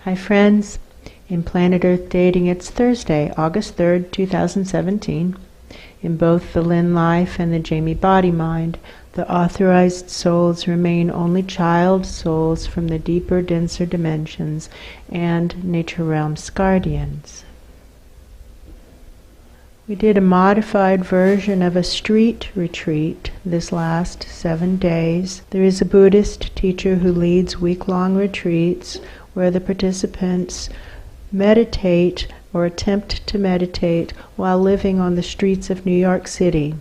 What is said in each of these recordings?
Hi friends, in Planet Earth Dating it's Thursday, August 3rd, 2017. In both the Lynn Life and the Jamie Body Mind, the authorized souls remain only child souls from the deeper, denser dimensions and nature realm's guardians. We did a modified version of a street retreat this last 7 days. There is a Buddhist teacher who leads week-long retreats where the participants meditate or attempt to meditate while living on the streets of New York City,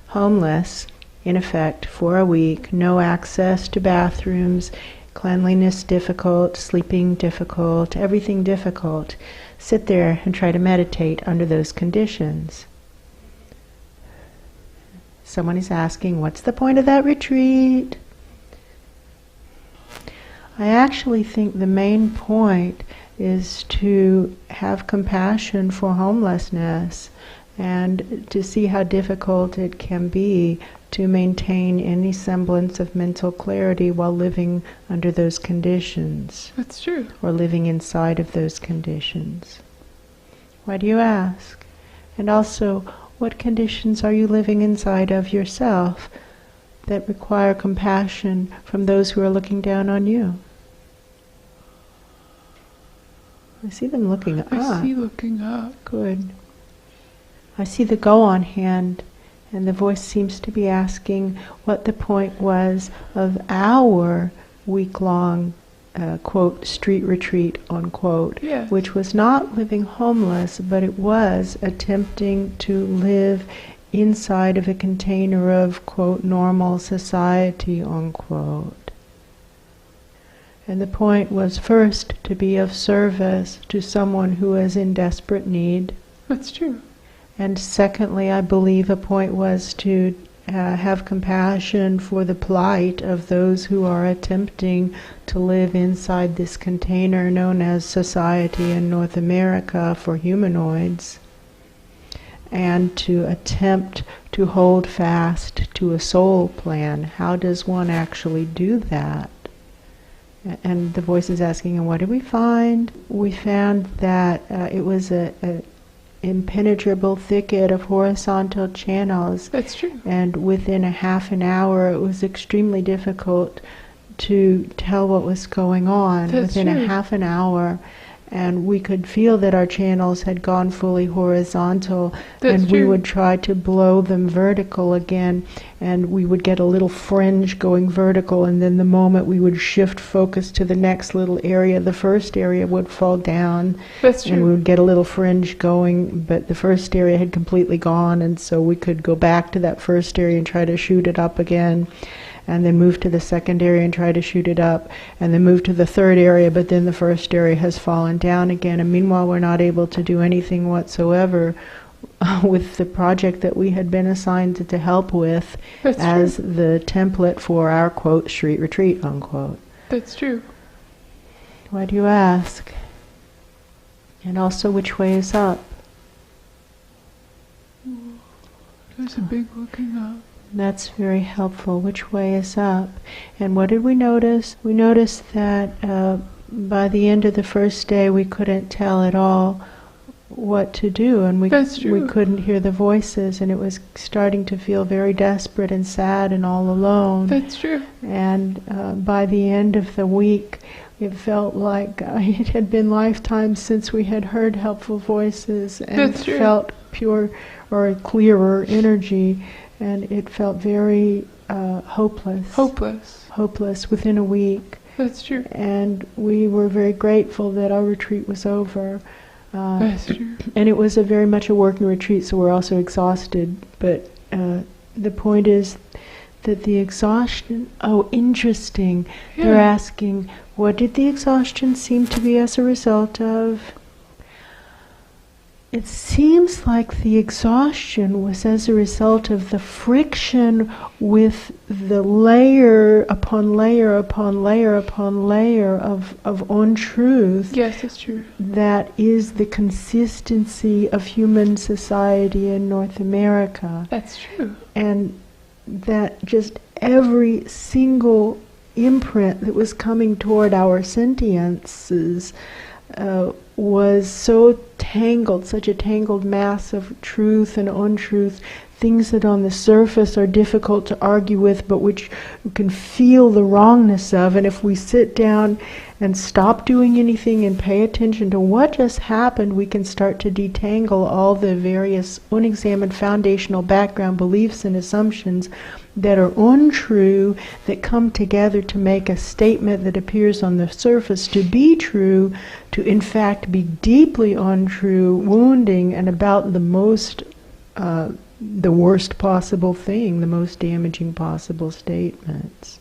homeless, in effect, for a week, no access to bathrooms, cleanliness difficult, sleeping difficult, everything difficult. Sit there and try to meditate under those conditions. Someone is asking, what's the point of that retreat? I actually think the main point is to have compassion for homelessness and to see how difficult it can be to maintain any semblance of mental clarity while living under those conditions. That's true. Or living inside of those conditions. Why do you ask? And also, what conditions are you living inside of yourself that require compassion from those who are looking down on you? I see them looking up. I see looking up. Good. I see the go-on hand, and the voice seems to be asking what the point was of our week-long, quote, street retreat, unquote, Yes. which was not living homeless, but it was attempting to live inside of a container of, quote, normal society, unquote. And the point was first to be of service to someone who is in desperate need. That's true. And secondly, I believe a point was to have compassion for the plight of those who are attempting to live inside this container known as society in North America for humanoids, and to attempt to hold fast to a soul plan. How does one actually do that? And the voice is asking, and what did we find? We found that it was a impenetrable thicket of horizontal channels. That's true. And within a half an hour, it was extremely difficult to tell what was going on. That's within true. a half an hour. And we could feel that our channels had gone fully horizontal. That's and we true. would try to blow them vertical again, and we would get a little fringe going vertical, and then the moment we would shift focus to the next little area, the first area would fall down. That's And we true. would get a little fringe going, but the first area had completely gone, and so we could go back to that first area and try to shoot it up again, and then move to the second area and try to shoot it up, and then move to the third area, but then the first area has fallen down again. And meanwhile, we're not able to do anything whatsoever with the project that we had been assigned to help with. That's as true. the template for our, quote, street retreat, unquote. That's true. Why do you ask? And also, which way is up? There's a big looking up. That's very helpful. Which way is up? And what did we notice? We noticed that by the end of the first day we couldn't tell at all what to do, and That's true. we couldn't hear the voices, and it was starting to feel very desperate and sad and all alone. That's true. And by the end of the week, it felt like it had been lifetimes since we had heard helpful voices and That's true. felt pure or clearer energy. And it felt very hopeless. Hopeless within a week. That's true. And we were very grateful that our retreat was over. That's true. And it was very much a working retreat, so we're also exhausted. But the point is that the exhaustion... Oh, interesting. Yeah. They're asking, what did the exhaustion seem to be as a result of? It seems like the exhaustion was as a result of the friction with the layer upon layer upon layer upon layer of untruth. Yes, that's true. That is the consistency of human society in North America. That's true. And that just every single imprint that was coming toward our sentiences was so tangled, such a tangled mass of truth and untruth, things that on the surface are difficult to argue with, but which you can feel the wrongness of. And if we sit down and stop doing anything and pay attention to what just happened, we can start to detangle all the various unexamined foundational background beliefs and assumptions that are untrue, that come together to make a statement that appears on the surface to be true, to in fact be deeply untrue, wounding, and about the worst possible thing, the most damaging possible statements.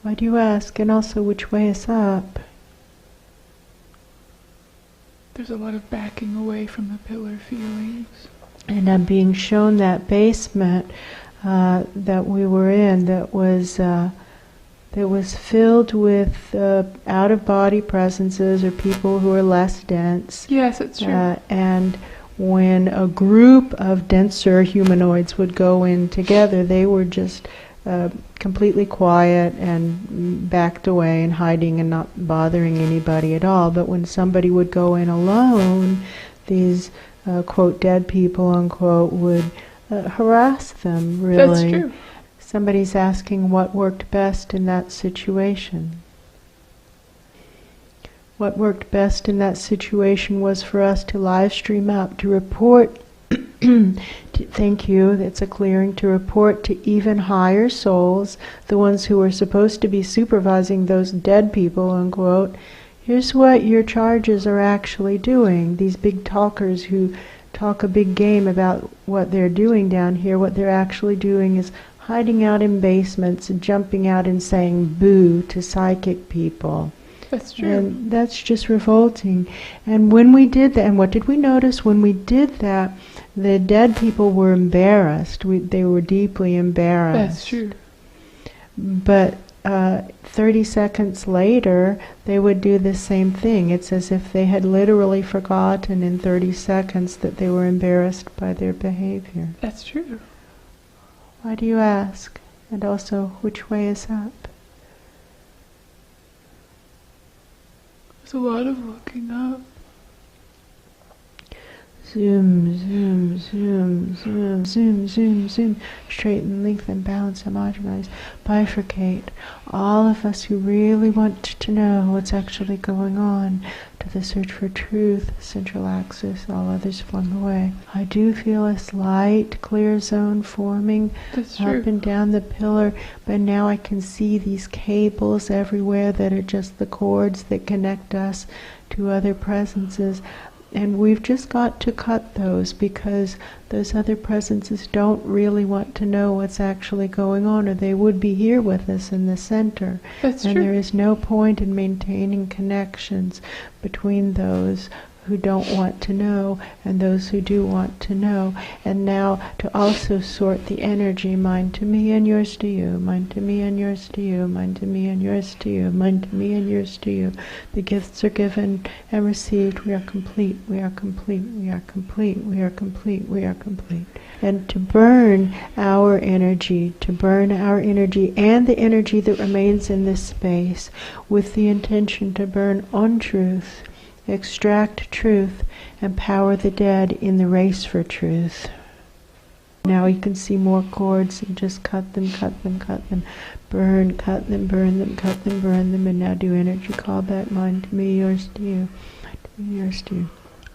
Why do you ask? And also, which way is up? There's a lot of backing away from the pillar feelings. And I'm being shown that basement that we were in, that was filled with out-of-body presences or people who are less dense. Yes, it's true. And when a group of denser humanoids would go in together, they were just completely quiet and backed away and hiding and not bothering anybody at all. But when somebody would go in alone, these quote dead people unquote would harass them, really. That's true. Somebody's asking what worked best in that situation. What worked best in that situation was for us to live stream up, to report, thank you, that's a clearing, to report to even higher souls, the ones who are supposed to be supervising those dead people, unquote. Here's what your charges are actually doing. These big talkers who talk a big game about what they're doing down here, what they're actually doing is hiding out in basements and jumping out and saying boo to psychic people. That's true. And that's just revolting. And when we did that, and what did we notice? When we did that, the dead people were embarrassed. They were deeply embarrassed. That's true. But 30 seconds later, they would do the same thing. It's as if they had literally forgotten in 30 seconds that they were embarrassed by their behavior. That's true. Why do you ask? And also, which way is up? There's a lot of looking up. Zoom, zoom, zoom, zoom, zoom, zoom, zoom. Straighten, lengthen, balance, homogenize, bifurcate. All of us who really want to know what's actually going on, to the search for truth, central axis, all others flung away. I do feel a slight clear zone forming That's up true. and down the pillar, but now I can see these cables everywhere that are just the cords that connect us to other presences. And we've just got to cut those, because those other presences don't really want to know what's actually going on, or they would be here with us in the center. That's And true. there is no point in maintaining connections between those who don't want to know and those who do want to know. And now to also sort the energy, mine to me and yours to you, mine to me and yours to you, mine to me and yours to you, mine to me and yours to you. The gifts are given and received. We are complete, we are complete, we are complete, we are complete, we are complete. And to burn our energy, and the energy that remains in this space, with the intention to burn untruth, extract truth, and power the dead in the race for truth. Now you can see more cords, and just cut them, cut them, cut them, burn, cut them, burn them, cut them, burn them, and now do energy callback, mine to me, yours to you, mine to me, yours to you,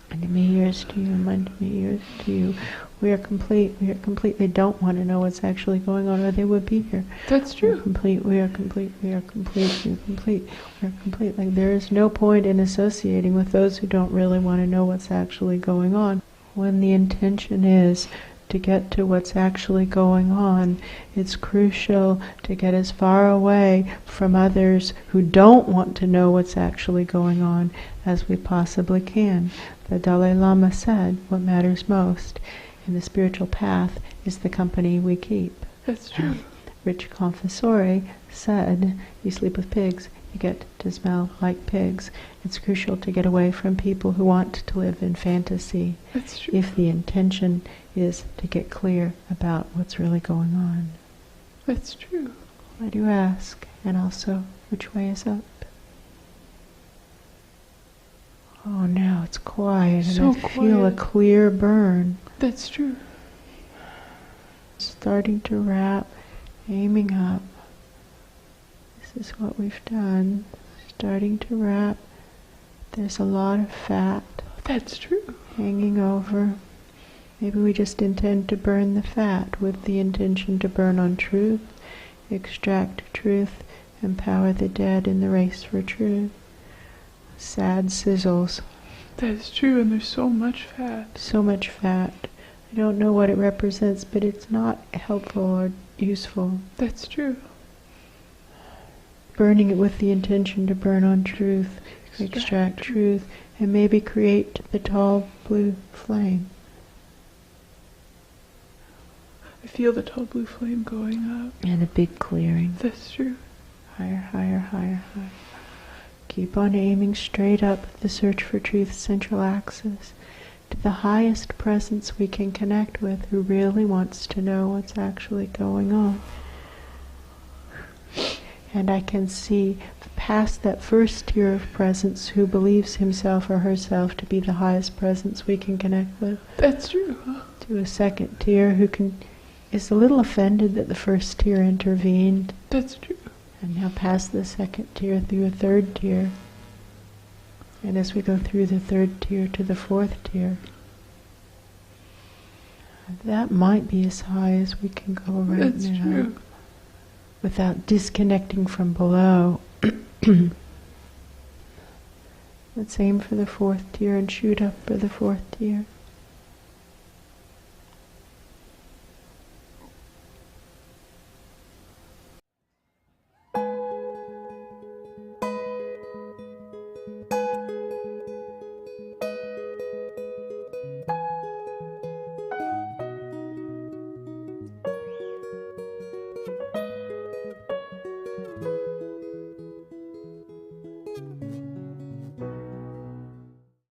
mine to me, yours to you, mine to me, yours to you. We are complete, we are complete. They don't want to know what's actually going on, or they would be here. That's We are true. complete, we are complete, we are complete, we are complete, we are complete. Like, there is no point in associating with those who don't really want to know what's actually going on. When the intention is to get to what's actually going on, it's crucial to get as far away from others who don't want to know what's actually going on as we possibly can. The Dalai Lama said, what matters most in the spiritual path is the company we keep. That's true. Rich Confessore said, you sleep with pigs, you get to smell like pigs. It's crucial to get away from people who want to live in fantasy, That's true. if the intention is to get clear about what's really going on. That's true. Why do you ask? And also, which way is up? Oh, now it's quiet, and So I feel a quiet. clear burn. That's true. Starting to wrap, aiming up. This is what we've done. Starting to wrap. There's a lot of fat That's true. hanging over. Maybe we just intend to burn the fat with the intention to burn on truth, extract truth, empower the dead in the race for truth. Sad sizzles. That's true, and there's so much fat. So much fat. I don't know what it represents, but it's not helpful or useful. That's true. Burning it with the intention to burn on truth, extract truth, and maybe create the tall blue flame. I feel the tall blue flame going up. And a big clearing. That's true. Higher, higher, higher, higher. Keep on aiming straight up the search for truth's central axis to the highest presence we can connect with, who really wants to know what's actually going on. And I can see past that first tier of presence who believes himself or herself to be the highest presence we can connect with, That's true. to a second tier who is a little offended that the first tier intervened, That's true. and now past the second tier through a third tier. And as we go through the third tier to the fourth tier, that might be as high as we can go right That's now, true. without disconnecting from below. Let's aim for the fourth tier and shoot up for the fourth tier.